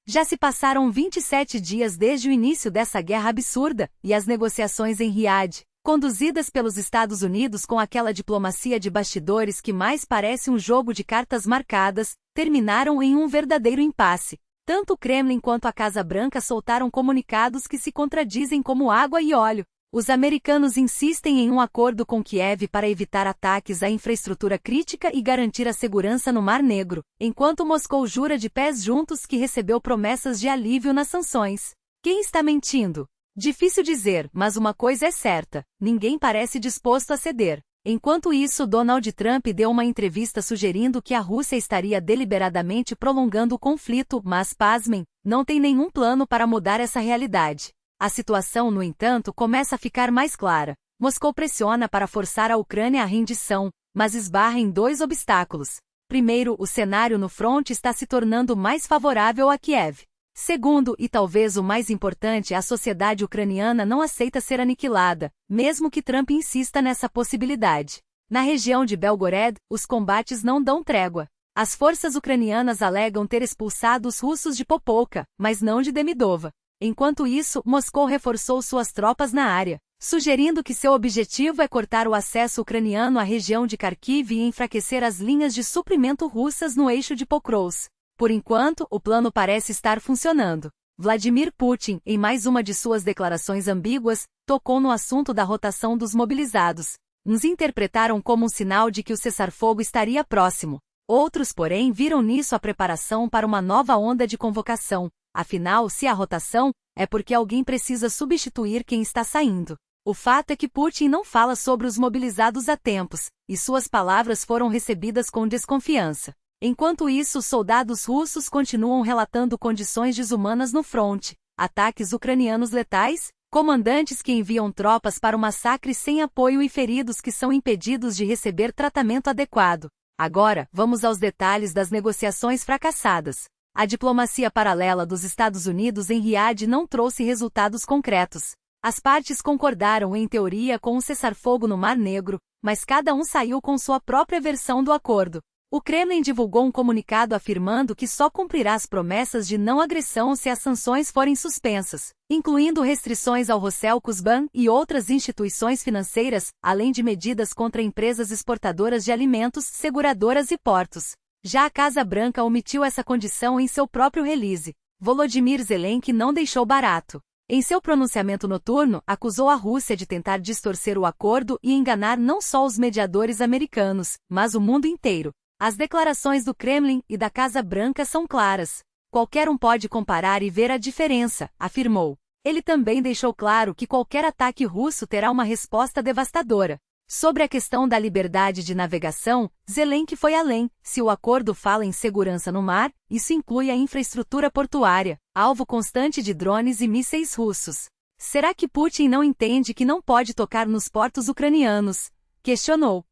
Já se passaram 27 dias desde o início dessa guerra absurda, e as negociações em Riad, conduzidas pelos Estados Unidos com aquela diplomacia de bastidores que mais parece um jogo de cartas marcadas, terminaram em um verdadeiro impasse. Tanto o Kremlin quanto a Casa Branca soltaram comunicados que se contradizem como água e óleo. Os americanos insistem em um acordo com Kiev para evitar ataques à infraestrutura crítica e garantir a segurança no Mar Negro, enquanto Moscou jura de pés juntos que recebeu promessas de alívio nas sanções. Quem está mentindo? Difícil dizer, mas uma coisa é certa: ninguém parece disposto a ceder. Enquanto isso, Donald Trump deu uma entrevista sugerindo que a Rússia estaria deliberadamente prolongando o conflito, mas, pasmem, não tem nenhum plano para mudar essa realidade. A situação, no entanto, começa a ficar mais clara. Moscou pressiona para forçar a Ucrânia à rendição, mas esbarra em dois obstáculos. Primeiro, o cenário no fronte está se tornando mais favorável a Kiev. Segundo, e talvez o mais importante, a sociedade ucraniana não aceita ser aniquilada, mesmo que Trump insista nessa possibilidade. Na região de Belgorod, os combates não dão trégua. As forças ucranianas alegam ter expulsado os russos de Popolka, mas não de Demidova. Enquanto isso, Moscou reforçou suas tropas na área, sugerindo que seu objetivo é cortar o acesso ucraniano à região de Kharkiv e enfraquecer as linhas de suprimento russas no eixo de Pokrovsk. Por enquanto, o plano parece estar funcionando. Vladimir Putin, em mais uma de suas declarações ambíguas, tocou no assunto da rotação dos mobilizados. Uns interpretaram como um sinal de que o cessar-fogo estaria próximo. Outros, porém, viram nisso a preparação para uma nova onda de convocação. Afinal, se há rotação, é porque alguém precisa substituir quem está saindo. O fato é que Putin não fala sobre os mobilizados há tempos, e suas palavras foram recebidas com desconfiança. Enquanto isso, os soldados russos continuam relatando condições desumanas no fronte, ataques ucranianos letais, comandantes que enviam tropas para o massacre sem apoio e feridos que são impedidos de receber tratamento adequado. Agora, vamos aos detalhes das negociações fracassadas. A diplomacia paralela dos Estados Unidos em Riad não trouxe resultados concretos. As partes concordaram em teoria com um cessar-fogo no Mar Negro, mas cada um saiu com sua própria versão do acordo. O Kremlin divulgou um comunicado afirmando que só cumprirá as promessas de não agressão se as sanções forem suspensas, incluindo restrições ao Roselkosban e outras instituições financeiras, além de medidas contra empresas exportadoras de alimentos, seguradoras e portos. Já a Casa Branca omitiu essa condição em seu próprio release. Volodymyr Zelensky não deixou barato. Em seu pronunciamento noturno, acusou a Rússia de tentar distorcer o acordo e enganar não só os mediadores americanos, mas o mundo inteiro. As declarações do Kremlin e da Casa Branca são claras. Qualquer um pode comparar e ver a diferença, afirmou. Ele também deixou claro que qualquer ataque russo terá uma resposta devastadora. Sobre a questão da liberdade de navegação, Zelensky foi além. Se o acordo fala em segurança no mar, isso inclui a infraestrutura portuária, alvo constante de drones e mísseis russos. Será que Putin não entende que não pode tocar nos portos ucranianos? Questionou.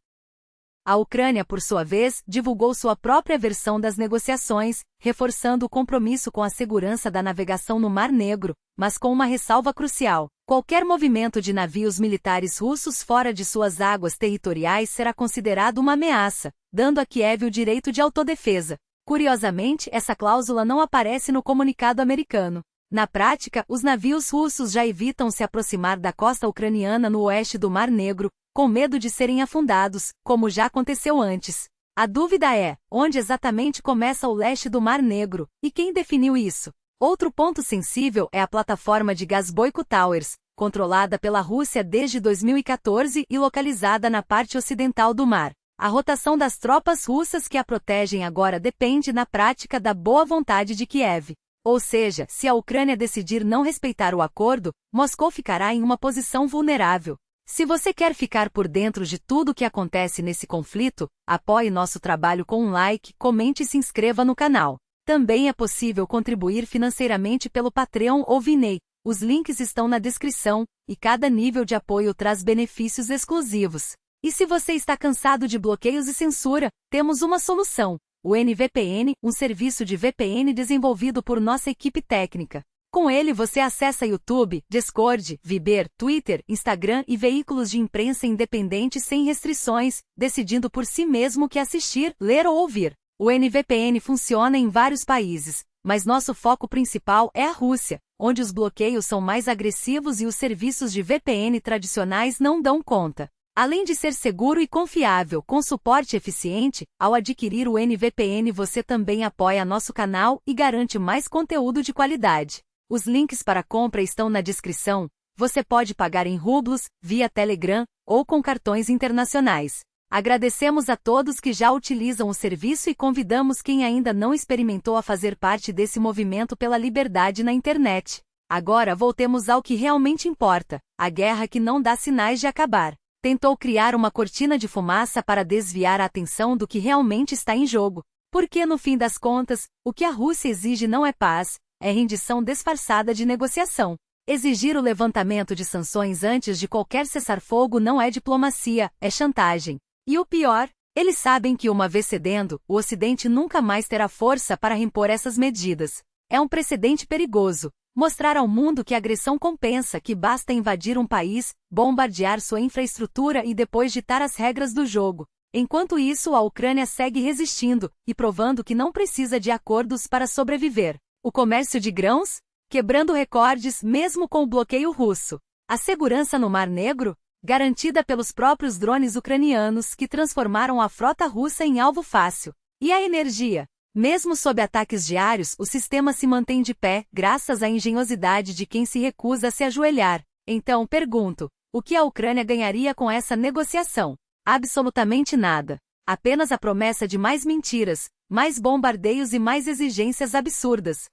A Ucrânia, por sua vez, divulgou sua própria versão das negociações, reforçando o compromisso com a segurança da navegação no Mar Negro, mas com uma ressalva crucial. Qualquer movimento de navios militares russos fora de suas águas territoriais será considerado uma ameaça, dando a Kiev o direito de autodefesa. Curiosamente, essa cláusula não aparece no comunicado americano. Na prática, os navios russos já evitam se aproximar da costa ucraniana no oeste do Mar Negro, com medo de serem afundados, como já aconteceu antes. A dúvida é, onde exatamente começa o leste do Mar Negro, e quem definiu isso? Outro ponto sensível é a plataforma de gás Boyko Towers, controlada pela Rússia desde 2014 e localizada na parte ocidental do mar. A rotação das tropas russas que a protegem agora depende na prática da boa vontade de Kiev. Ou seja, se a Ucrânia decidir não respeitar o acordo, Moscou ficará em uma posição vulnerável. Se você quer ficar por dentro de tudo o que acontece nesse conflito, apoie nosso trabalho com um like, comente e se inscreva no canal. Também é possível contribuir financeiramente pelo Patreon ou Vinay. Os links estão na descrição, e cada nível de apoio traz benefícios exclusivos. E se você está cansado de bloqueios e censura, temos uma solução: o NVPN, um serviço de VPN desenvolvido por nossa equipe técnica. Com ele você acessa YouTube, Discord, Viber, Twitter, Instagram e veículos de imprensa independente sem restrições, decidindo por si mesmo o que assistir, ler ou ouvir. O NVPN funciona em vários países, mas nosso foco principal é a Rússia, onde os bloqueios são mais agressivos e os serviços de VPN tradicionais não dão conta. Além de ser seguro e confiável com suporte eficiente, ao adquirir o NVPN você também apoia nosso canal e garante mais conteúdo de qualidade. Os links para compra estão na descrição. Você pode pagar em rublos, via Telegram ou com cartões internacionais. Agradecemos a todos que já utilizam o serviço e convidamos quem ainda não experimentou a fazer parte desse movimento pela liberdade na internet. Agora voltemos ao que realmente importa, a guerra que não dá sinais de acabar. Tentou criar uma cortina de fumaça para desviar a atenção do que realmente está em jogo. Porque no fim das contas, o que a Rússia exige não é paz, é rendição disfarçada de negociação. Exigir o levantamento de sanções antes de qualquer cessar-fogo não é diplomacia, é chantagem. E o pior, eles sabem que uma vez cedendo, o Ocidente nunca mais terá força para reimpor essas medidas. É um precedente perigoso. Mostrar ao mundo que a agressão compensa, que basta invadir um país, bombardear sua infraestrutura e depois ditar as regras do jogo. Enquanto isso, a Ucrânia segue resistindo e provando que não precisa de acordos para sobreviver. O comércio de grãos? Quebrando recordes mesmo com o bloqueio russo. A segurança no Mar Negro? Garantida pelos próprios drones ucranianos que transformaram a frota russa em alvo fácil. E a energia? Mesmo sob ataques diários, o sistema se mantém de pé, graças à engenhosidade de quem se recusa a se ajoelhar. Então, pergunto, o que a Ucrânia ganharia com essa negociação? Absolutamente nada. Apenas a promessa de mais mentiras, mais bombardeios e mais exigências absurdas.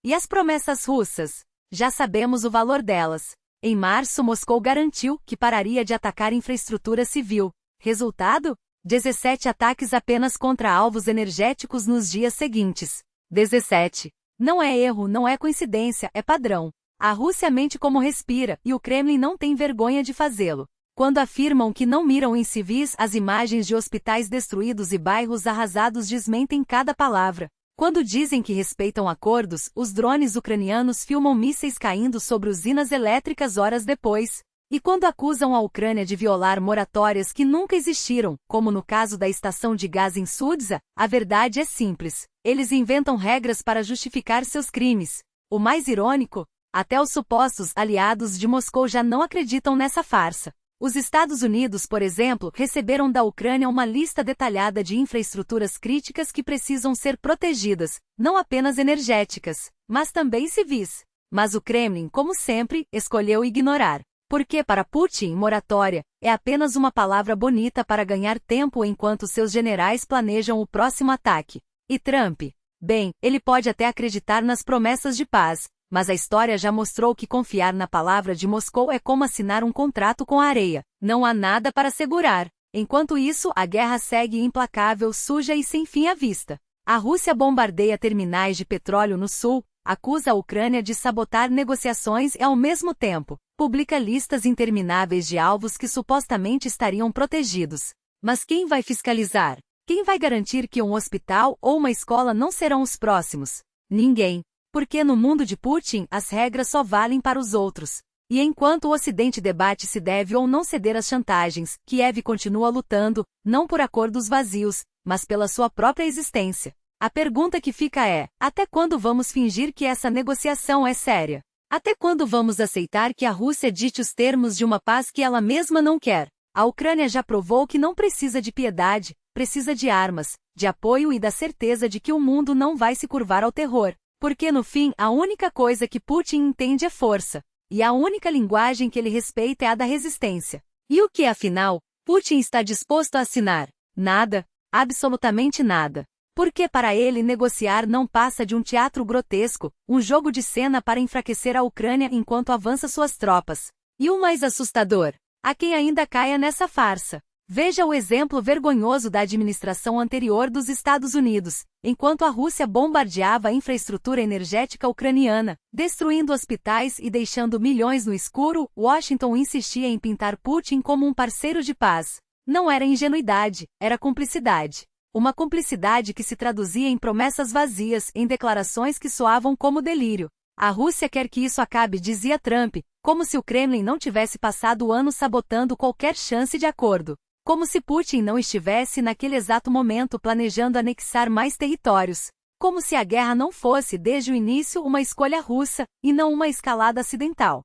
E as promessas russas? Já sabemos o valor delas. Em março, Moscou garantiu que pararia de atacar infraestrutura civil. Resultado? 17 ataques apenas contra alvos energéticos nos dias seguintes. 17. Não é erro, não é coincidência, é padrão. A Rússia mente como respira, e o Kremlin não tem vergonha de fazê-lo. Quando afirmam que não miram em civis, as imagens de hospitais destruídos e bairros arrasados desmentem cada palavra. Quando dizem que respeitam acordos, os drones ucranianos filmam mísseis caindo sobre usinas elétricas horas depois. E quando acusam a Ucrânia de violar moratórias que nunca existiram, como no caso da estação de gás em Sudza, a verdade é simples. Eles inventam regras para justificar seus crimes. O mais irônico? Até os supostos aliados de Moscou já não acreditam nessa farsa. Os Estados Unidos, por exemplo, receberam da Ucrânia uma lista detalhada de infraestruturas críticas que precisam ser protegidas, não apenas energéticas, mas também civis. Mas o Kremlin, como sempre, escolheu ignorar. Porque para Putin, moratória é apenas uma palavra bonita para ganhar tempo enquanto seus generais planejam o próximo ataque. E Trump? Bem, ele pode até acreditar nas promessas de paz, mas a história já mostrou que confiar na palavra de Moscou é como assinar um contrato com a areia. Não há nada para segurar. Enquanto isso, a guerra segue implacável, suja e sem fim à vista. A Rússia bombardeia terminais de petróleo no sul, acusa a Ucrânia de sabotar negociações e, ao mesmo tempo, publica listas intermináveis de alvos que supostamente estariam protegidos. Mas quem vai fiscalizar? Quem vai garantir que um hospital ou uma escola não serão os próximos? Ninguém. Porque no mundo de Putin, as regras só valem para os outros. E enquanto o Ocidente debate se deve ou não ceder às chantagens, Kiev continua lutando, não por acordos vazios, mas pela sua própria existência. A pergunta que fica é: até quando vamos fingir que essa negociação é séria? Até quando vamos aceitar que a Rússia dite os termos de uma paz que ela mesma não quer? A Ucrânia já provou que não precisa de piedade, precisa de armas, de apoio e da certeza de que o mundo não vai se curvar ao terror. Porque no fim, a única coisa que Putin entende é força. E a única linguagem que ele respeita é a da resistência. E o que, afinal, Putin está disposto a assinar? Nada. Absolutamente nada. Porque para ele negociar não passa de um teatro grotesco, um jogo de cena para enfraquecer a Ucrânia enquanto avança suas tropas. E o mais assustador? Há quem ainda caia nessa farsa. Veja o exemplo vergonhoso da administração anterior dos Estados Unidos, enquanto a Rússia bombardeava a infraestrutura energética ucraniana, destruindo hospitais e deixando milhões no escuro, Washington insistia em pintar Putin como um parceiro de paz. Não era ingenuidade, era cumplicidade. Uma cumplicidade que se traduzia em promessas vazias, em declarações que soavam como delírio. A Rússia quer que isso acabe, dizia Trump, como se o Kremlin não tivesse passado o ano sabotando qualquer chance de acordo. Como se Putin não estivesse naquele exato momento planejando anexar mais territórios. como se a guerra não fosse desde o início uma escolha russa, e não uma escalada acidental.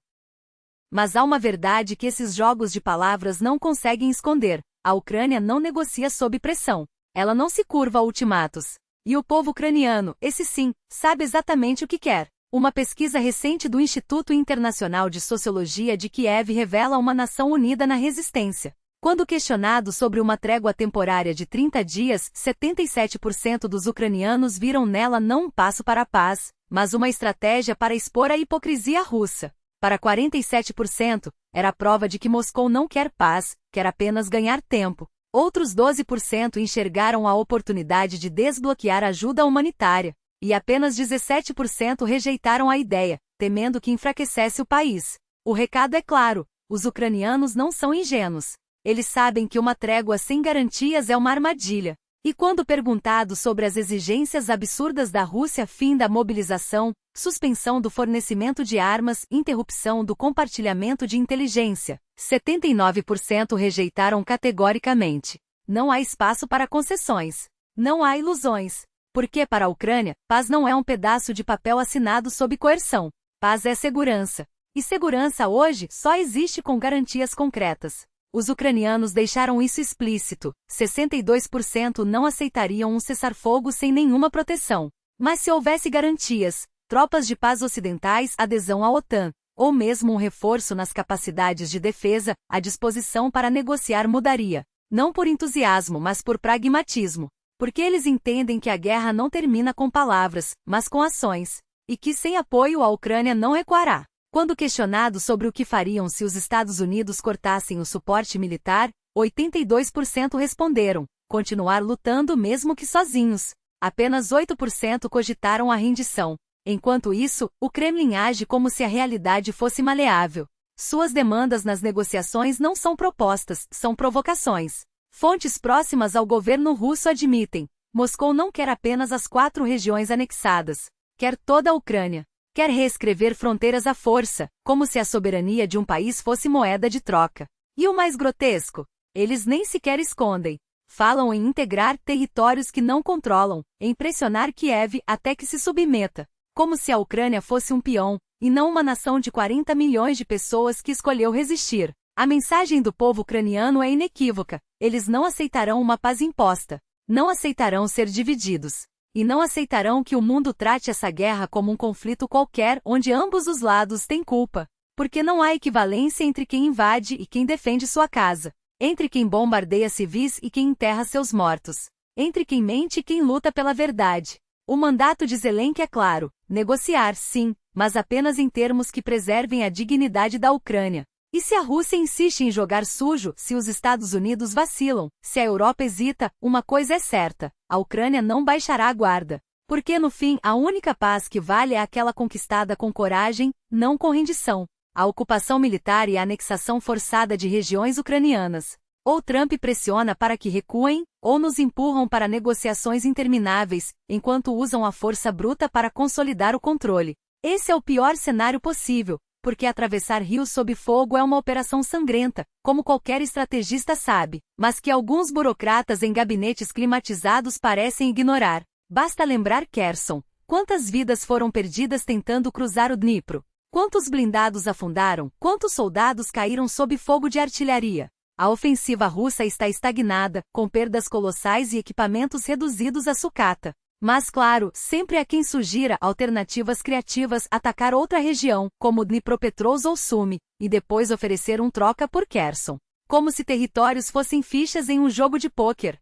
Mas há uma verdade que esses jogos de palavras não conseguem esconder: a Ucrânia não negocia sob pressão. Ela não se curva a ultimatos. E o povo ucraniano, esse sim, sabe exatamente o que quer. Uma pesquisa recente do Instituto Internacional de Sociologia de Kiev revela uma nação unida na resistência. Quando questionado sobre uma trégua temporária de 30 dias, 77% dos ucranianos viram nela não um passo para a paz, mas uma estratégia para expor a hipocrisia russa. Para 47%, era a prova de que Moscou não quer paz, quer apenas ganhar tempo. Outros 12% enxergaram a oportunidade de desbloquear ajuda humanitária, e apenas 17% rejeitaram a ideia, temendo que enfraquecesse o país. O recado é claro: os ucranianos não são ingênuos. Eles sabem que uma trégua sem garantias é uma armadilha. E quando perguntado sobre as exigências absurdas da Rússia, fim da mobilização, suspensão do fornecimento de armas, interrupção do compartilhamento de inteligência, 79% rejeitaram categoricamente. Não há espaço para concessões. Não há ilusões. Porque para a Ucrânia, paz não é um pedaço de papel assinado sob coerção. Paz é segurança. E segurança hoje só existe com garantias concretas. Os ucranianos deixaram isso explícito: 62% não aceitariam um cessar-fogo sem nenhuma proteção. Mas se houvesse garantias, tropas de paz ocidentais, adesão à OTAN, ou mesmo um reforço nas capacidades de defesa, a disposição para negociar mudaria. Não por entusiasmo, mas por pragmatismo. Porque eles entendem que a guerra não termina com palavras, mas com ações. E que sem apoio a Ucrânia não recuará. Quando questionados sobre o que fariam se os Estados Unidos cortassem o suporte militar, 82% responderam: continuar lutando mesmo que sozinhos. Apenas 8% cogitaram a rendição. Enquanto isso, o Kremlin age como se a realidade fosse maleável. Suas demandas nas negociações não são propostas, são provocações. Fontes próximas ao governo russo admitem: Moscou não quer apenas as 4 regiões anexadas. Quer toda a Ucrânia. Quer reescrever fronteiras à força, como se a soberania de um país fosse moeda de troca. E o mais grotesco? Eles nem sequer escondem. Falam em integrar territórios que não controlam, em pressionar Kiev até que se submeta. Como se a Ucrânia fosse um peão, e não uma nação de 40 milhões de pessoas que escolheu resistir. A mensagem do povo ucraniano é inequívoca: eles não aceitarão uma paz imposta. Não aceitarão ser divididos. E não aceitarão que o mundo trate essa guerra como um conflito qualquer onde ambos os lados têm culpa. Porque não há equivalência entre quem invade e quem defende sua casa. Entre quem bombardeia civis e quem enterra seus mortos. Entre quem mente e quem luta pela verdade. O mandato de Zelensky é claro: negociar, sim, mas apenas em termos que preservem a dignidade da Ucrânia. E se a Rússia insiste em jogar sujo, se os Estados Unidos vacilam, se a Europa hesita, uma coisa é certa: a Ucrânia não baixará a guarda. Porque no fim, a única paz que vale é aquela conquistada com coragem, não com rendição. A ocupação militar e a anexação forçada de regiões ucranianas. Ou Trump pressiona para que recuem, ou nos empurram para negociações intermináveis, enquanto usam a força bruta para consolidar o controle. Esse é o pior cenário possível. Porque atravessar rios sob fogo é uma operação sangrenta, como qualquer estrategista sabe, mas que alguns burocratas em gabinetes climatizados parecem ignorar. Basta lembrar Kherson. Quantas vidas foram perdidas tentando cruzar o Dnipro? Quantos blindados afundaram? Quantos soldados caíram sob fogo de artilharia? A ofensiva russa está estagnada, com perdas colossais e equipamentos reduzidos à sucata. Mas claro, sempre há quem sugira alternativas criativas: atacar outra região, como Dnipropetrovsk ou Sumi, e depois oferecer um troca por Kherson. Como se territórios fossem fichas em um jogo de pôquer.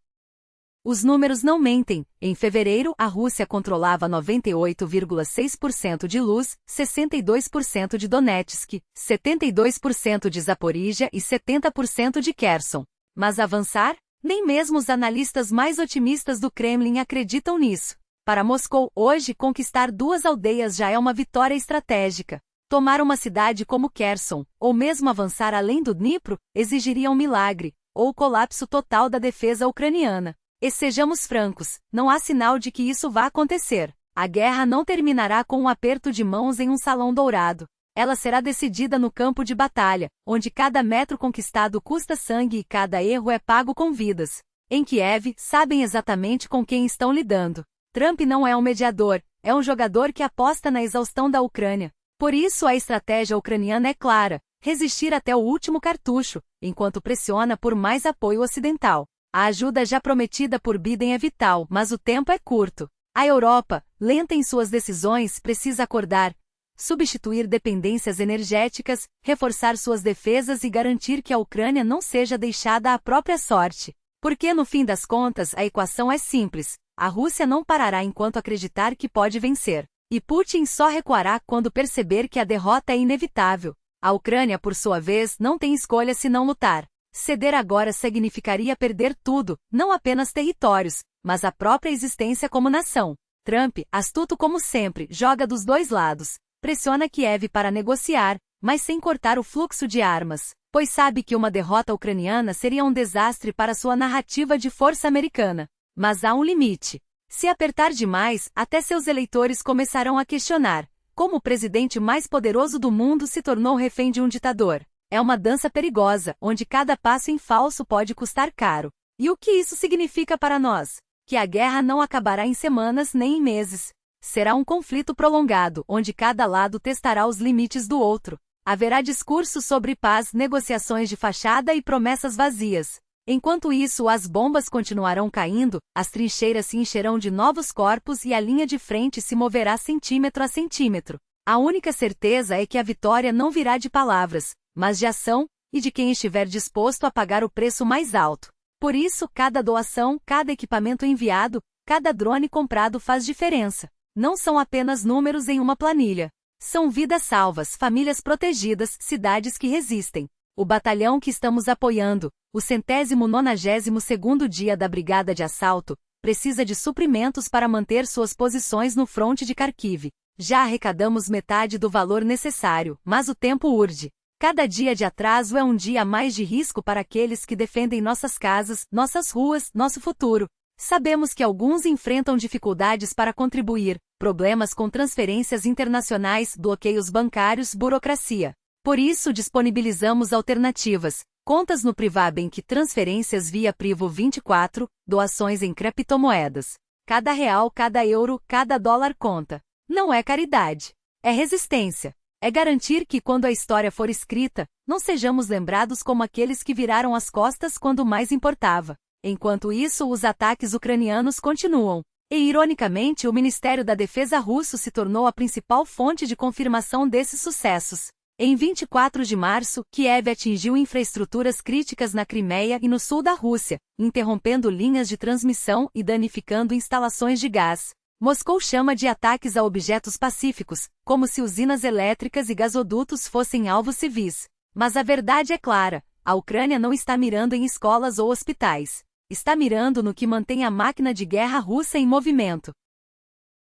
Os números não mentem. Em fevereiro, a Rússia controlava 98,6% de Luz, 62% de Donetsk, 72% de Zaporíjia e 70% de Kherson. Mas avançar? Nem mesmo os analistas mais otimistas do Kremlin acreditam nisso. Para Moscou, hoje, conquistar 2 aldeias já é uma vitória estratégica. Tomar uma cidade como Kherson, ou mesmo avançar além do Dnipro, exigiria um milagre, ou o colapso total da defesa ucraniana. E sejamos francos, não há sinal de que isso vá acontecer. A guerra não terminará com um aperto de mãos em um salão dourado. Ela será decidida no campo de batalha, onde cada metro conquistado custa sangue e cada erro é pago com vidas. Em Kiev, sabem exatamente com quem estão lidando. Trump não é um mediador, é um jogador que aposta na exaustão da Ucrânia. Por isso a estratégia ucraniana é clara: resistir até o último cartucho, enquanto pressiona por mais apoio ocidental. A ajuda já prometida por Biden é vital, mas o tempo é curto. A Europa, lenta em suas decisões, precisa acordar, substituir dependências energéticas, reforçar suas defesas e garantir que a Ucrânia não seja deixada à própria sorte. Porque no fim das contas a equação é simples: a Rússia não parará enquanto acreditar que pode vencer. E Putin só recuará quando perceber que a derrota é inevitável. A Ucrânia, por sua vez, não tem escolha senão lutar. Ceder agora significaria perder tudo, não apenas territórios, mas a própria existência como nação. Trump, astuto como sempre, joga dos dois lados. Pressiona Kiev para negociar, mas sem cortar o fluxo de armas, pois sabe que uma derrota ucraniana seria um desastre para sua narrativa de força americana. Mas há um limite. Se apertar demais, até seus eleitores começarão a questionar como o presidente mais poderoso do mundo se tornou refém de um ditador. É uma dança perigosa, onde cada passo em falso pode custar caro. E o que isso significa para nós? Que a guerra não acabará em semanas nem em meses. Será um conflito prolongado, onde cada lado testará os limites do outro. Haverá discursos sobre paz, negociações de fachada e promessas vazias. Enquanto isso, as bombas continuarão caindo, as trincheiras se encherão de novos corpos e a linha de frente se moverá centímetro a centímetro. A única certeza é que a vitória não virá de palavras, mas de ação, e de quem estiver disposto a pagar o preço mais alto. Por isso, cada doação, cada equipamento enviado, cada drone comprado faz diferença. Não são apenas números em uma planilha. São vidas salvas, famílias protegidas, cidades que resistem. O batalhão que estamos apoiando, o 192º dia da Brigada de Assalto, precisa de suprimentos para manter suas posições no fronte de Kharkiv. Já arrecadamos metade do valor necessário, mas o tempo urge. Cada dia de atraso é um dia a mais de risco para aqueles que defendem nossas casas, nossas ruas, nosso futuro. Sabemos que alguns enfrentam dificuldades para contribuir, problemas com transferências internacionais, bloqueios bancários, burocracia. Por isso disponibilizamos alternativas: contas no Privabank, transferências via Privo 24, doações em criptomoedas. Cada real, cada euro, cada dólar conta. Não é caridade. É resistência. É garantir que quando a história for escrita, não sejamos lembrados como aqueles que viraram as costas quando mais importava. Enquanto isso, os ataques ucranianos continuam. E, ironicamente, o Ministério da Defesa russo se tornou a principal fonte de confirmação desses sucessos. Em 24 de março, Kiev atingiu infraestruturas críticas na Crimeia e no sul da Rússia, interrompendo linhas de transmissão e danificando instalações de gás. Moscou chama de ataques a objetos pacíficos, como se usinas elétricas e gasodutos fossem alvos civis. Mas a verdade é clara: a Ucrânia não está mirando em escolas ou hospitais. Está mirando no que mantém a máquina de guerra russa em movimento.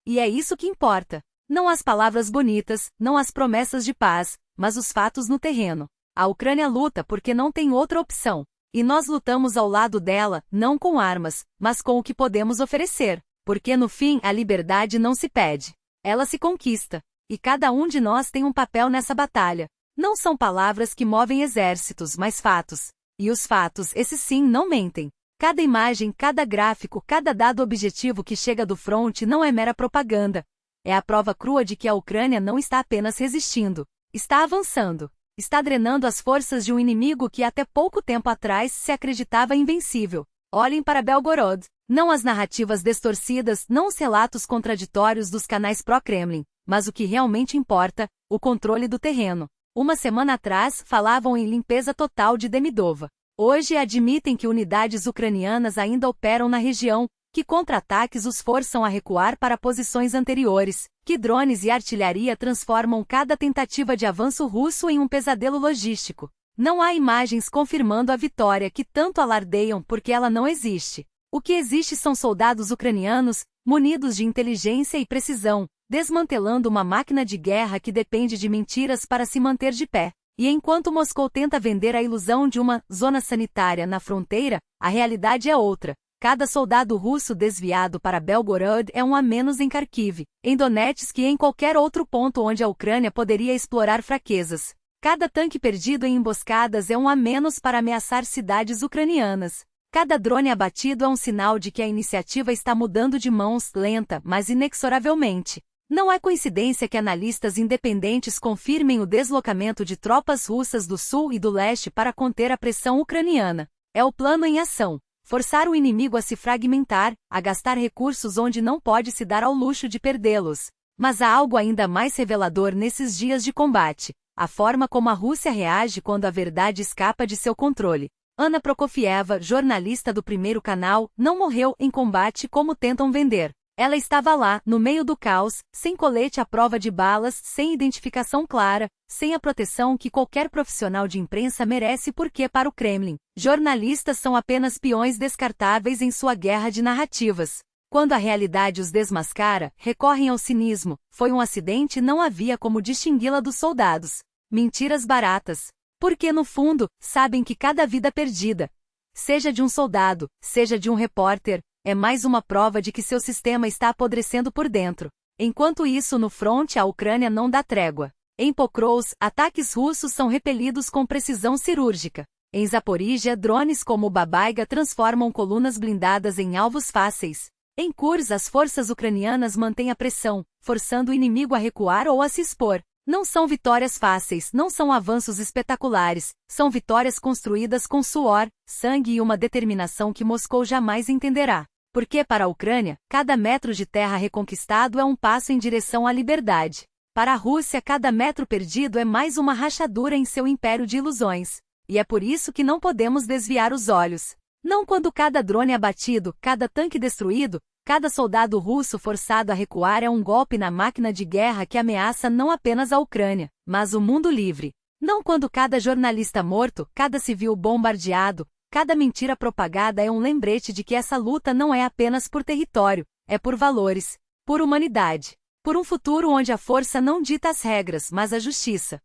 E é isso que importa. Não as palavras bonitas, não as promessas de paz, mas os fatos no terreno. A Ucrânia luta porque não tem outra opção. E nós lutamos ao lado dela, não com armas, mas com o que podemos oferecer. Porque no fim a liberdade não se pede. Ela se conquista. E cada um de nós tem um papel nessa batalha. Não são palavras que movem exércitos, mas fatos. E os fatos, esses sim, não mentem. Cada imagem, cada gráfico, cada dado objetivo que chega do fronte não é mera propaganda. É a prova crua de que a Ucrânia não está apenas resistindo. Está avançando. Está drenando as forças de um inimigo que até pouco tempo atrás se acreditava invencível. Olhem para Belgorod. Não as narrativas distorcidas, não os relatos contraditórios dos canais pró-Kremlin, mas o que realmente importa: o controle do terreno. Uma semana atrás, falavam em limpeza total de Demidova. Hoje admitem que unidades ucranianas ainda operam na região, que contra-ataques os forçam a recuar para posições anteriores, que drones e artilharia transformam cada tentativa de avanço russo em um pesadelo logístico. Não há imagens confirmando a vitória que tanto alardeiam porque ela não existe. O que existe são soldados ucranianos, munidos de inteligência e precisão, desmantelando uma máquina de guerra que depende de mentiras para se manter de pé. E enquanto Moscou tenta vender a ilusão de uma zona sanitária na fronteira, a realidade é outra. Cada soldado russo desviado para Belgorod é um a menos em Kharkiv, em Donetsk e em qualquer outro ponto onde a Ucrânia poderia explorar fraquezas. Cada tanque perdido em emboscadas é um a menos para ameaçar cidades ucranianas. Cada drone abatido é um sinal de que a iniciativa está mudando de mãos, lenta, mas inexoravelmente. Não é coincidência que analistas independentes confirmem o deslocamento de tropas russas do sul e do leste para conter a pressão ucraniana. É o plano em ação. Forçar o inimigo a se fragmentar, a gastar recursos onde não pode se dar ao luxo de perdê-los. Mas há algo ainda mais revelador nesses dias de combate: a forma como a Rússia reage quando a verdade escapa de seu controle. Ana Prokofieva, jornalista do Primeiro Canal, não morreu em combate como tentam vender. Ela estava lá, no meio do caos, sem colete à prova de balas, sem identificação clara, sem a proteção que qualquer profissional de imprensa merece porque, para o Kremlin, jornalistas são apenas peões descartáveis em sua guerra de narrativas. Quando a realidade os desmascara, recorrem ao cinismo. Foi um acidente, não havia como distingui-la dos soldados. Mentiras baratas. Porque, no fundo, sabem que cada vida perdida, seja de um soldado, seja de um repórter, é mais uma prova de que seu sistema está apodrecendo por dentro. Enquanto isso, no fronte, a Ucrânia não dá trégua. Em Pokrovsk, ataques russos são repelidos com precisão cirúrgica. Em Zaporíjia, drones como o Babaiga transformam colunas blindadas em alvos fáceis. Em Kursk, as forças ucranianas mantêm a pressão, forçando o inimigo a recuar ou a se expor. Não são vitórias fáceis, não são avanços espetaculares, são vitórias construídas com suor, sangue e uma determinação que Moscou jamais entenderá. Porque, para a Ucrânia, cada metro de terra reconquistado é um passo em direção à liberdade. Para a Rússia, cada metro perdido é mais uma rachadura em seu império de ilusões. E é por isso que não podemos desviar os olhos. Não quando cada drone abatido, cada tanque destruído, cada soldado russo forçado a recuar é um golpe na máquina de guerra que ameaça não apenas a Ucrânia, mas o mundo livre. Não quando cada jornalista morto, cada civil bombardeado, cada mentira propagada é um lembrete de que essa luta não é apenas por território, é por valores, por humanidade, por um futuro onde a força não dita as regras, mas a justiça.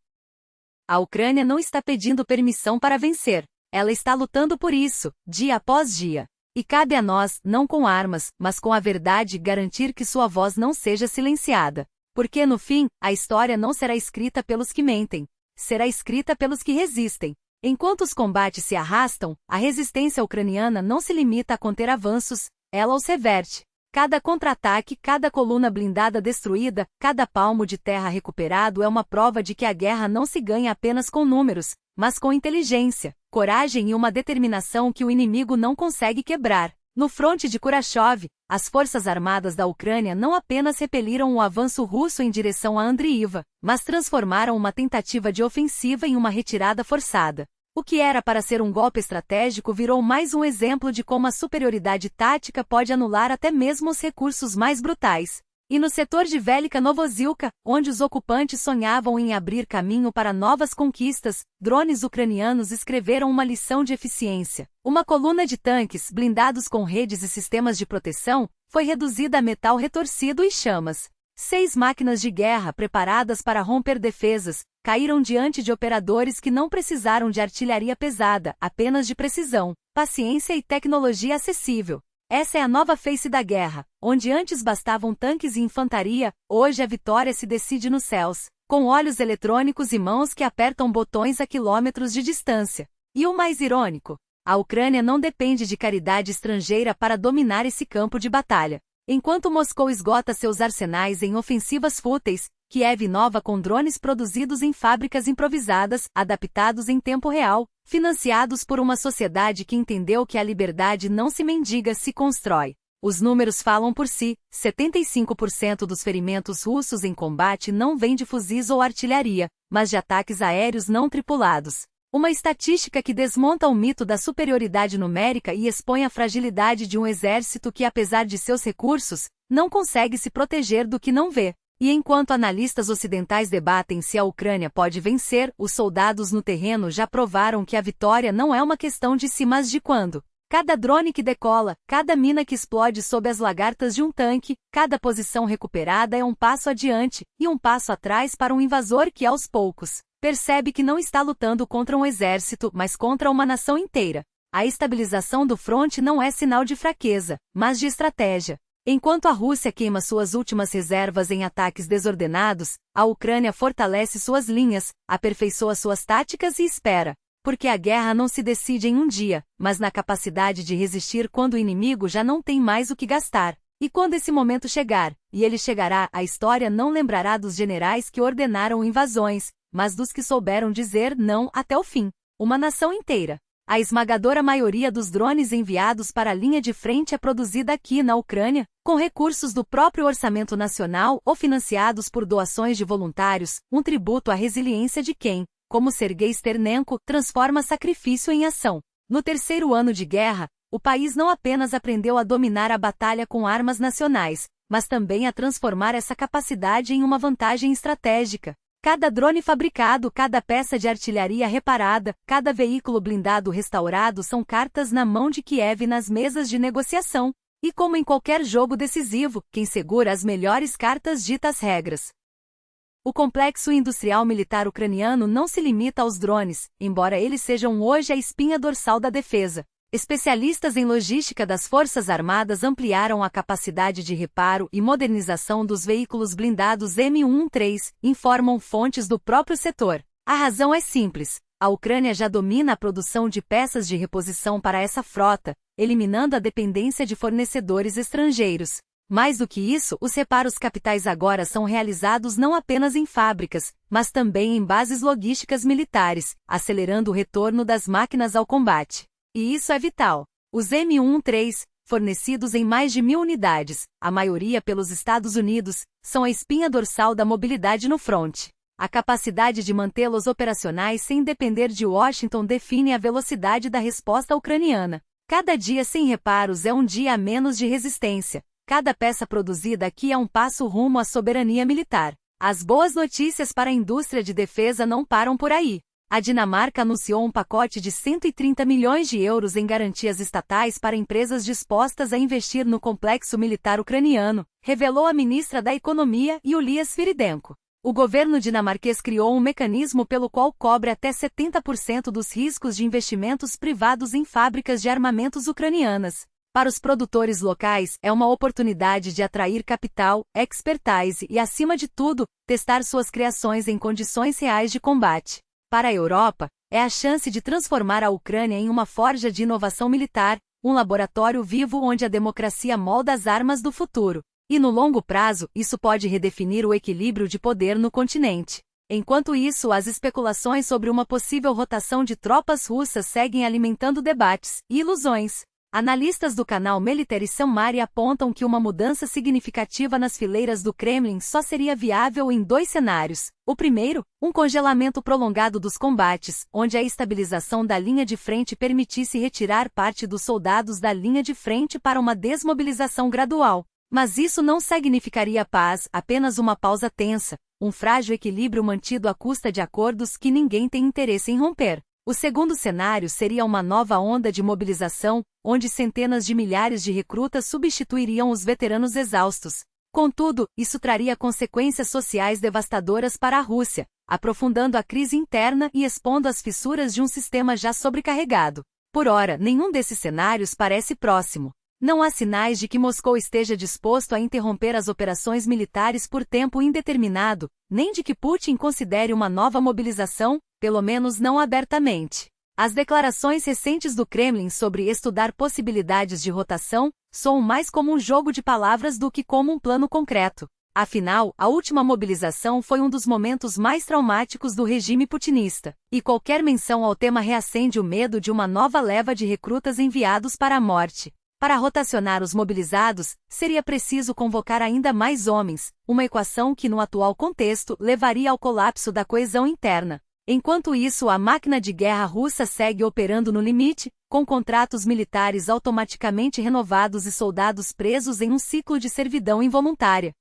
A Ucrânia não está pedindo permissão para vencer. Ela está lutando por isso, dia após dia. E cabe a nós, não com armas, mas com a verdade, garantir que sua voz não seja silenciada. Porque, no fim, a história não será escrita pelos que mentem. Será escrita pelos que resistem. Enquanto os combates se arrastam, a resistência ucraniana não se limita a conter avanços, ela os reverte. Cada contra-ataque, cada coluna blindada destruída, cada palmo de terra recuperado é uma prova de que a guerra não se ganha apenas com números, mas com inteligência, coragem e uma determinação que o inimigo não consegue quebrar. No fronte de Kurashov, as forças armadas da Ucrânia não apenas repeliram o avanço russo em direção a Andriiva, mas transformaram uma tentativa de ofensiva em uma retirada forçada. O que era para ser um golpe estratégico virou mais um exemplo de como a superioridade tática pode anular até mesmo os recursos mais brutais. E no setor de Velika Novozilka, onde os ocupantes sonhavam em abrir caminho para novas conquistas, drones ucranianos escreveram uma lição de eficiência. Uma coluna de tanques, blindados com redes e sistemas de proteção, foi reduzida a metal retorcido e chamas. 6 máquinas de guerra preparadas para romper defesas, caíram diante de operadores que não precisaram de artilharia pesada, apenas de precisão, paciência e tecnologia acessível. Essa é a nova face da guerra, onde antes bastavam tanques e infantaria, hoje a vitória se decide nos céus, com olhos eletrônicos e mãos que apertam botões a quilômetros de distância. E o mais irônico, a Ucrânia não depende de caridade estrangeira para dominar esse campo de batalha. Enquanto Moscou esgota seus arsenais em ofensivas fúteis, Kiev inova com drones produzidos em fábricas improvisadas, adaptados em tempo real, financiados por uma sociedade que entendeu que a liberdade não se mendiga, se constrói. Os números falam por si: 75% dos ferimentos russos em combate não vêm de fuzis ou artilharia, mas de ataques aéreos não tripulados. Uma estatística que desmonta o mito da superioridade numérica e expõe a fragilidade de um exército que, apesar de seus recursos, não consegue se proteger do que não vê. E enquanto analistas ocidentais debatem se a Ucrânia pode vencer, os soldados no terreno já provaram que a vitória não é uma questão de se, mas de quando. Cada drone que decola, cada mina que explode sob as lagartas de um tanque, cada posição recuperada é um passo adiante, e um passo atrás para um invasor que, aos poucos, percebe que não está lutando contra um exército, mas contra uma nação inteira. A estabilização do fronte não é sinal de fraqueza, mas de estratégia. Enquanto a Rússia queima suas últimas reservas em ataques desordenados, a Ucrânia fortalece suas linhas, aperfeiçoa suas táticas e espera. Porque a guerra não se decide em um dia, mas na capacidade de resistir quando o inimigo já não tem mais o que gastar. E quando esse momento chegar, e ele chegará, a história não lembrará dos generais que ordenaram invasões, mas dos que souberam dizer não até o fim. Uma nação inteira. A esmagadora maioria dos drones enviados para a linha de frente é produzida aqui na Ucrânia, com recursos do próprio orçamento nacional ou financiados por doações de voluntários, um tributo à resiliência de quem, como Sergei Sternenko, transforma sacrifício em ação. No terceiro ano de guerra, o país não apenas aprendeu a dominar a batalha com armas nacionais, mas também a transformar essa capacidade em uma vantagem estratégica. Cada drone fabricado, cada peça de artilharia reparada, cada veículo blindado restaurado são cartas na mão de Kiev nas mesas de negociação. E como em qualquer jogo decisivo, quem segura as melhores cartas dita as regras. O complexo industrial militar ucraniano não se limita aos drones, embora eles sejam hoje a espinha dorsal da defesa. Especialistas em logística das Forças Armadas ampliaram a capacidade de reparo e modernização dos veículos blindados M113, informam fontes do próprio setor. A razão é simples: a Ucrânia já domina a produção de peças de reposição para essa frota, eliminando a dependência de fornecedores estrangeiros. Mais do que isso, os reparos capitais agora são realizados não apenas em fábricas, mas também em bases logísticas militares, acelerando o retorno das máquinas ao combate. E isso é vital. Os M113, fornecidos em mais de 1.000 unidades, a maioria pelos Estados Unidos, são a espinha dorsal da mobilidade no fronte. A capacidade de mantê-los operacionais sem depender de Washington define a velocidade da resposta ucraniana. Cada dia sem reparos é um dia a menos de resistência. Cada peça produzida aqui é um passo rumo à soberania militar. As boas notícias para a indústria de defesa não param por aí. A Dinamarca anunciou um pacote de 130 milhões de euros em garantias estatais para empresas dispostas a investir no complexo militar ucraniano, revelou a ministra da Economia, Yulia Sviridenko. O governo dinamarquês criou um mecanismo pelo qual cobre até 70% dos riscos de investimentos privados em fábricas de armamentos ucranianas. Para os produtores locais, é uma oportunidade de atrair capital, expertise e, acima de tudo, testar suas criações em condições reais de combate. Para a Europa, é a chance de transformar a Ucrânia em uma forja de inovação militar, um laboratório vivo onde a democracia molda as armas do futuro. E no longo prazo, isso pode redefinir o equilíbrio de poder no continente. Enquanto isso, as especulações sobre uma possível rotação de tropas russas seguem alimentando debates e ilusões. Analistas do canal Military Summary apontam que uma mudança significativa nas fileiras do Kremlin só seria viável em 2 cenários. O primeiro, um congelamento prolongado dos combates, onde a estabilização da linha de frente permitisse retirar parte dos soldados da linha de frente para uma desmobilização gradual. Mas isso não significaria paz, apenas uma pausa tensa, um frágil equilíbrio mantido à custa de acordos que ninguém tem interesse em romper. O segundo cenário seria uma nova onda de mobilização, onde centenas de milhares de recrutas substituiriam os veteranos exaustos. Contudo, isso traria consequências sociais devastadoras para a Rússia, aprofundando a crise interna e expondo as fissuras de um sistema já sobrecarregado. Por ora, nenhum desses cenários parece próximo. Não há sinais de que Moscou esteja disposto a interromper as operações militares por tempo indeterminado, nem de que Putin considere uma nova mobilização, pelo menos não abertamente. As declarações recentes do Kremlin sobre estudar possibilidades de rotação soam mais como um jogo de palavras do que como um plano concreto. Afinal, a última mobilização foi um dos momentos mais traumáticos do regime putinista, e qualquer menção ao tema reacende o medo de uma nova leva de recrutas enviados para a morte. Para rotacionar os mobilizados, seria preciso convocar ainda mais homens, uma equação que no atual contexto levaria ao colapso da coesão interna. Enquanto isso, a máquina de guerra russa segue operando no limite, com contratos militares automaticamente renovados e soldados presos em um ciclo de servidão involuntária.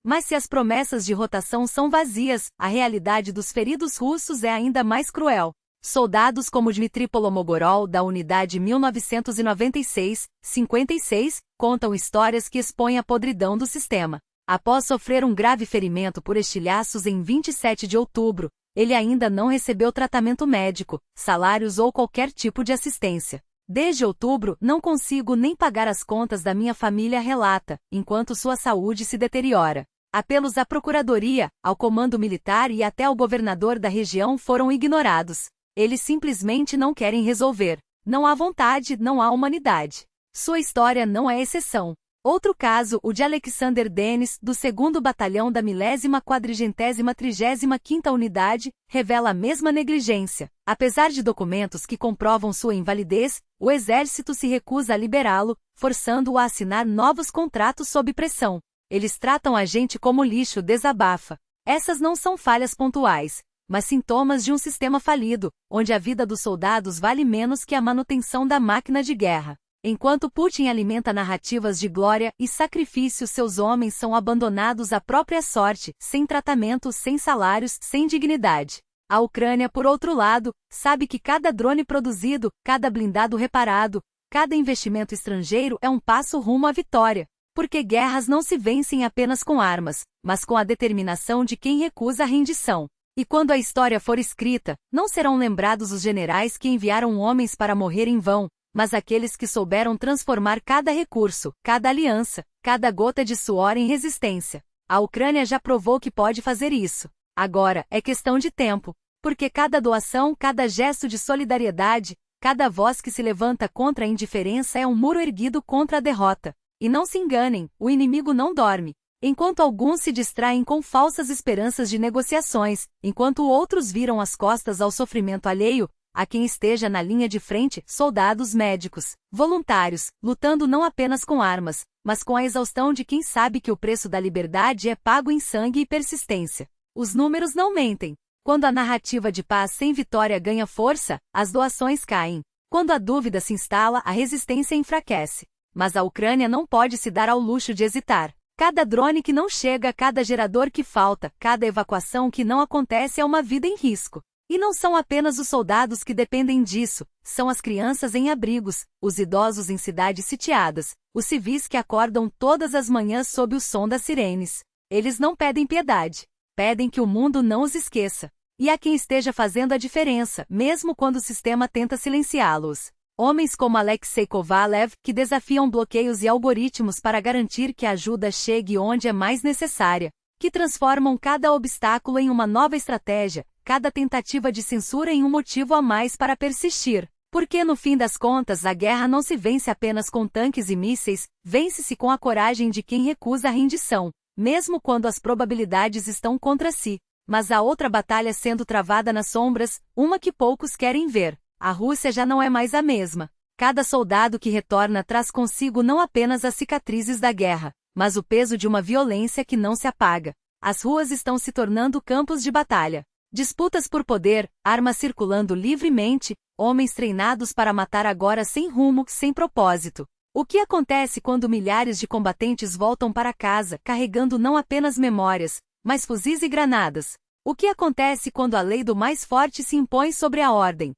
Mas se as promessas de rotação são vazias, a realidade dos feridos russos é ainda mais cruel. Soldados como Dmitry Polomogorov, da Unidade 1996-56, contam histórias que expõem a podridão do sistema. Após sofrer um grave ferimento por estilhaços em 27 de outubro, ele ainda não recebeu tratamento médico, salários ou qualquer tipo de assistência. Desde outubro, não consigo nem pagar as contas da minha família, relata, enquanto sua saúde se deteriora. Apelos à procuradoria, ao comando militar e até ao governador da região foram ignorados. Eles simplesmente não querem resolver. Não há vontade, não há humanidade. Sua história não é exceção. Outro caso, o de Alexander Dennis, do 2º Batalhão da 10.435ª Unidade, revela a mesma negligência. Apesar de documentos que comprovam sua invalidez, o exército se recusa a liberá-lo, forçando-o a assinar novos contratos sob pressão. Eles tratam a gente como lixo, desabafa. Essas não são falhas pontuais, mas sintomas de um sistema falido, onde a vida dos soldados vale menos que a manutenção da máquina de guerra. Enquanto Putin alimenta narrativas de glória e sacrifício, seus homens são abandonados à própria sorte, sem tratamento, sem salários, sem dignidade. A Ucrânia, por outro lado, sabe que cada drone produzido, cada blindado reparado, cada investimento estrangeiro é um passo rumo à vitória. Porque guerras não se vencem apenas com armas, mas com a determinação de quem recusa a rendição. E quando a história for escrita, não serão lembrados os generais que enviaram homens para morrer em vão, mas aqueles que souberam transformar cada recurso, cada aliança, cada gota de suor em resistência. A Ucrânia já provou que pode fazer isso. Agora, é questão de tempo, porque cada doação, cada gesto de solidariedade, cada voz que se levanta contra a indiferença é um muro erguido contra a derrota. E não se enganem, o inimigo não dorme. Enquanto alguns se distraem com falsas esperanças de negociações, enquanto outros viram as costas ao sofrimento alheio, há quem esteja na linha de frente, soldados, médicos, voluntários, lutando não apenas com armas, mas com a exaustão de quem sabe que o preço da liberdade é pago em sangue e persistência. Os números não mentem. Quando a narrativa de paz sem vitória ganha força, as doações caem. Quando a dúvida se instala, a resistência enfraquece. Mas a Ucrânia não pode se dar ao luxo de hesitar. Cada drone que não chega, cada gerador que falta, cada evacuação que não acontece é uma vida em risco. E não são apenas os soldados que dependem disso, são as crianças em abrigos, os idosos em cidades sitiadas, os civis que acordam todas as manhãs sob o som das sirenes. Eles não pedem piedade, pedem que o mundo não os esqueça. E há quem esteja fazendo a diferença, mesmo quando o sistema tenta silenciá-los. Homens como Alexei Kovalev, que desafiam bloqueios e algoritmos para garantir que a ajuda chegue onde é mais necessária, que transformam cada obstáculo em uma nova estratégia, cada tentativa de censura em um motivo a mais para persistir. Porque no fim das contas a guerra não se vence apenas com tanques e mísseis, vence-se com a coragem de quem recusa a rendição, mesmo quando as probabilidades estão contra si. Mas há outra batalha sendo travada nas sombras, uma que poucos querem ver. A Rússia já não é mais a mesma. Cada soldado que retorna traz consigo não apenas as cicatrizes da guerra, mas o peso de uma violência que não se apaga. As ruas estão se tornando campos de batalha. Disputas por poder, armas circulando livremente, homens treinados para matar agora sem rumo, sem propósito. O que acontece quando milhares de combatentes voltam para casa, carregando não apenas memórias, mas fuzis e granadas? O que acontece quando a lei do mais forte se impõe sobre a ordem?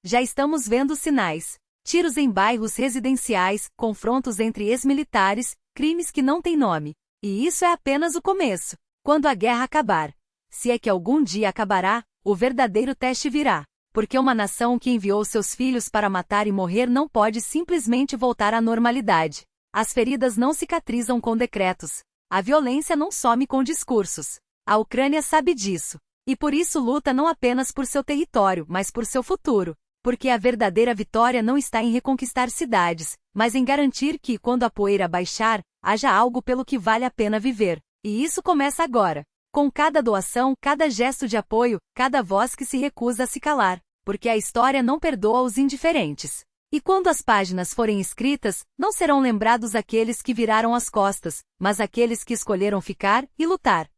Já estamos vendo sinais. Tiros em bairros residenciais, confrontos entre ex-militares, crimes que não têm nome. E isso é apenas o começo. Quando a guerra acabar, se é que algum dia acabará, o verdadeiro teste virá. Porque uma nação que enviou seus filhos para matar e morrer não pode simplesmente voltar à normalidade. As feridas não cicatrizam com decretos. A violência não some com discursos. A Ucrânia sabe disso. E por isso luta não apenas por seu território, mas por seu futuro. Porque a verdadeira vitória não está em reconquistar cidades, mas em garantir que, quando a poeira baixar, haja algo pelo que vale a pena viver. E isso começa agora. Com cada doação, cada gesto de apoio, cada voz que se recusa a se calar. Porque a história não perdoa os indiferentes. E quando as páginas forem escritas, não serão lembrados aqueles que viraram as costas, mas aqueles que escolheram ficar e lutar.